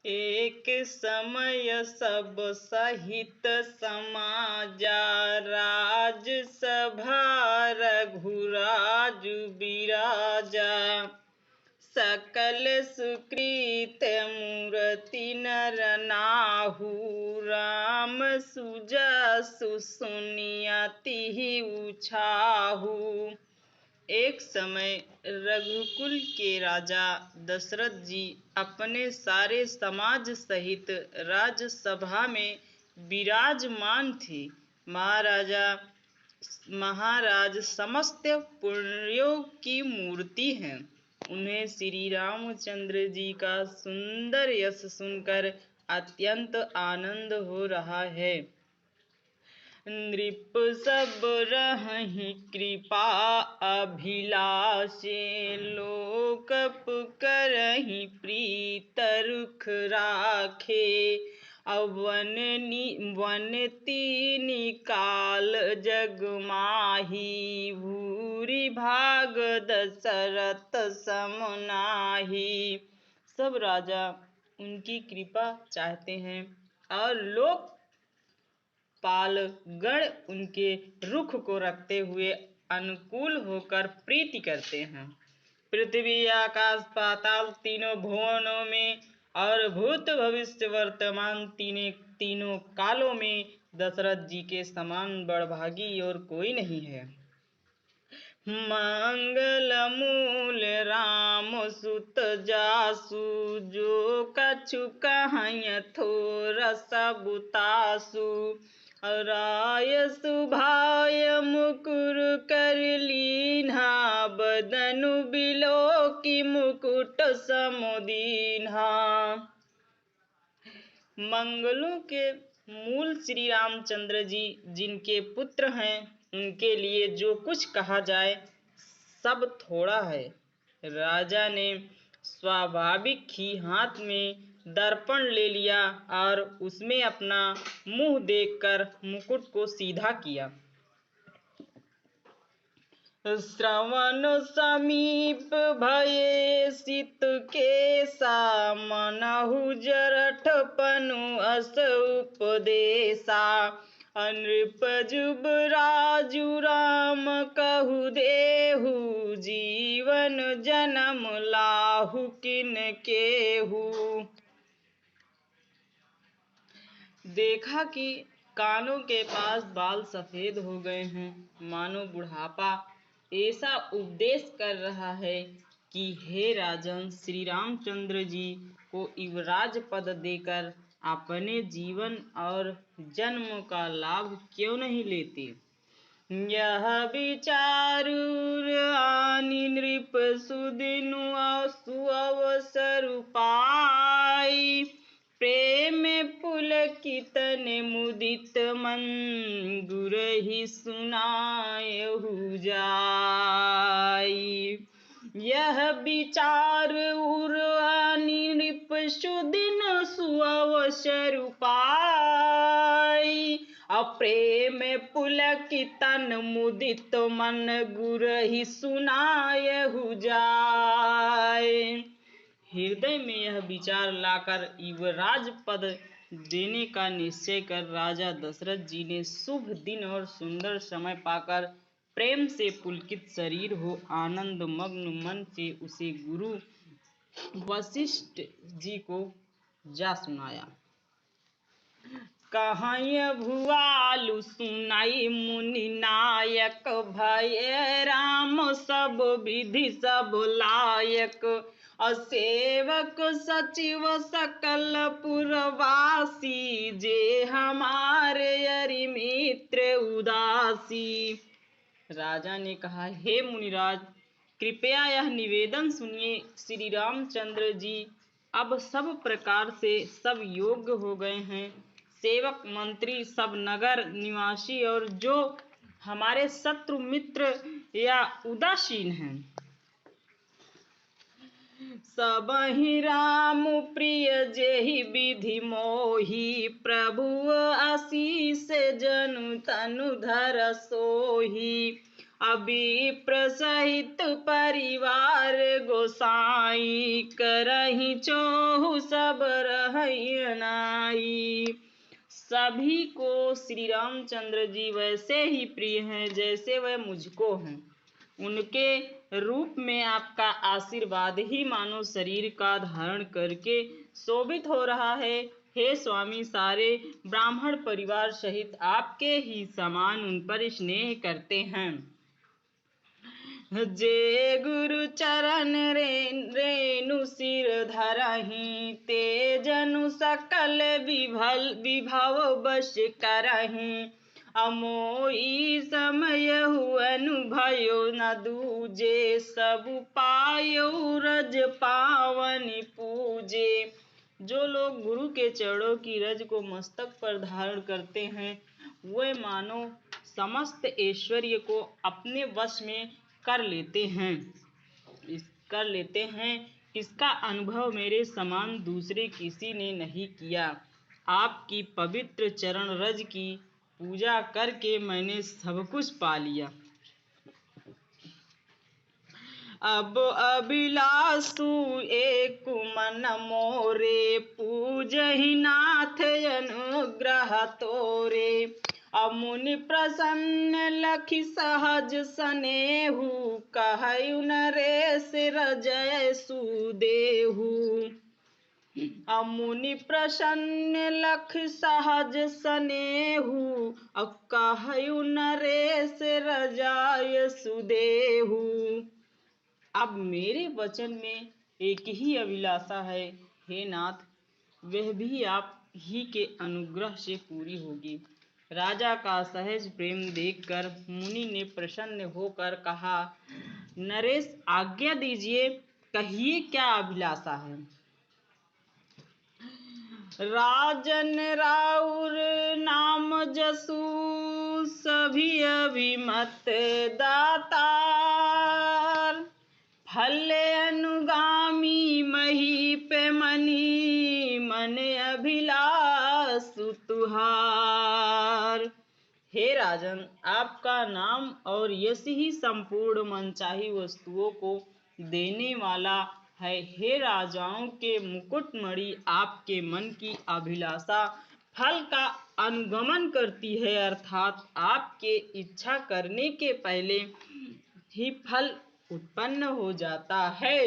एक समय सब सहित समाजा, राज सभा रघुराज बिराजा। सकल सुकृत मूर्ति नर नाहु, राम सुजसु सुनिया तिहि उछाहु। एक समय रघुकुल के राजा दशरथ जी अपने सारे समाज सहित राजसभा में विराजमान थे। महाराज समस्त पुण्यों की मूर्ति हैं। उन्हें श्री रामचंद्र जी का सुंदर यश सुनकर अत्यंत आनंद हो रहा है। नृप सब रहहि कृपा अभिलाषे, लोकप करहि प्रीत रुख राखे। वन तीन काल जग माही, भूरि भाग दशरथ सम नाहि। सब राजा उनकी कृपा चाहते हैं और लोक पाल गण उनके रुख को रखते हुए अनुकूल होकर प्रीति करते हैं। पृथ्वी आकाश पाताल तीनों भुवनों में और भूत भविष्य वर्तमान तीनों कालों में दशरथ जी के समान बड़भागी और कोई नहीं है। मंगल मूल राम सुत जासु, जो कछु कहिं थोर सबुतासु। राय सुभाय मुकुर कर लीन्हा, बदनु बिलोकी मुकुट समुदीन्हा। मंगलों के मूल श्री रामचंद्र जी जिनके पुत्र हैं, उनके लिए जो कुछ कहा जाए सब थोड़ा है। राजा ने स्वाभाविक ही हाथ में दर्पण ले लिया और उसमें अपना मुंह देखकर मुकुट को सीधा किया। श्रवण समीप भये सित केसा, मनहु जरठ पनु अस उपदेशा। नृप जुबराजु राम कहु देहु, जीवन जन्म लाहु किन केहू। देखा कि कानों के पास बाल सफेद हो गए हैं, मानो बुढ़ापा ऐसा उपदेश कर रहा है कि हे राजन, श्री रामचंद्र जी को युवराज पद देकर अपने जीवन और जन्म का लाभ क्यों नहीं लेते। यह विचार आनि नृप सुदिनु सुअवसर पाई, प्रेम पुलकितन मुदित मन, गुरहि सुनायहु जाई। यह विचार आनि नृप सुदिन सुअवसर पाई, प्रेम पुलकितन मुदित मन, गुरहि सुनायहु जाय। हृदय में यह विचार लाकर युवराज पद देने का निश्चय कर राजा दशरथ जी ने शुभ दिन और सुंदर समय पाकर प्रेम से पुलकित शरीर हो आनंद मग्न मन से उसे गुरु वशिष्ठ जी को जा सुनाया। कहिं भुआलु सुनाई मुनि नायक, भय राम सब विधि सब लायक। सेवक सचिव सकल पुरवासी, जे हमारे यरि मित्र उदासी। राजा ने कहा, हे मुनिराज, कृपया यह निवेदन सुनिए। श्री रामचंद्र जी अब सब प्रकार से सब योग्य हो गए हैं। सेवक मंत्री सब नगर निवासी और जो हमारे शत्रु मित्र या उदासीन हैं, सबहि राम प्रिय जेहि विधि मोहि। प्रभु आशीष जनु तनु धर सोहि, अभी प्रसहित परिवार गोसाई करही चोहु सब रहई नाई। सभी को श्री रामचंद्र जी वैसे ही प्रिय हैं जैसे वह मुझको हैं। उनके रूप में आपका आशीर्वाद ही मानो शरीर का धारण करके शोभित हो रहा है। हे स्वामी, सारे ब्राह्मण परिवार सहित आपके ही समान उन पर स्नेह करते हैं। जे गुरु चरण रेणु सिर धरहि, ते जनु सकल विभव बश करहि। अमोई समय हुअनु भयो न दूजे, सब पायो रज पावन पूजे। जो लोग गुरु के चरणों की रज को मस्तक पर धारण करते हैं, वे मानो समस्त ऐश्वर्य को अपने वश में कर लेते हैं। इसका अनुभव मेरे समान दूसरे किसी ने नहीं किया। आपकी पवित्र चरण रज की पूजा करके मैंने सब कुछ पा लिया। अब अभिलाषु एक मन मोरे, पूजहि नाथ अनुग्रह तोरे। अमुनि प्रसन्न लखि सहज सनेहु, कहु नरेश रजय सुदेहु। अमुनि प्रसन्न लख सहज सनेहु, कहु नरेश रजाय सुदेहु। अब मेरे वचन में एक ही अभिलाषा है, हे नाथ, वह भी आप ही के अनुग्रह से पूरी होगी। राजा का सहज प्रेम देखकर मुनि ने प्रसन्न होकर कहा, नरेश, आज्ञा दीजिए, कहिए क्या अभिलाषा है। राजन राउर नाम जसु, सभी अभिमत दातार। फल अनुगामी महीप मनी, मन अभिलाषु तुहार। हे राजन, आपका नाम और यश ही संपूर्ण मनचाही वस्तुओं को देने वाला है। हे राजाओं के मुकुटमणि, आपके मन की अभिलाषा फल का अनुगमन करती है, अर्थात आपके इच्छा करने के पहले ही फल उत्पन्न हो जाता है।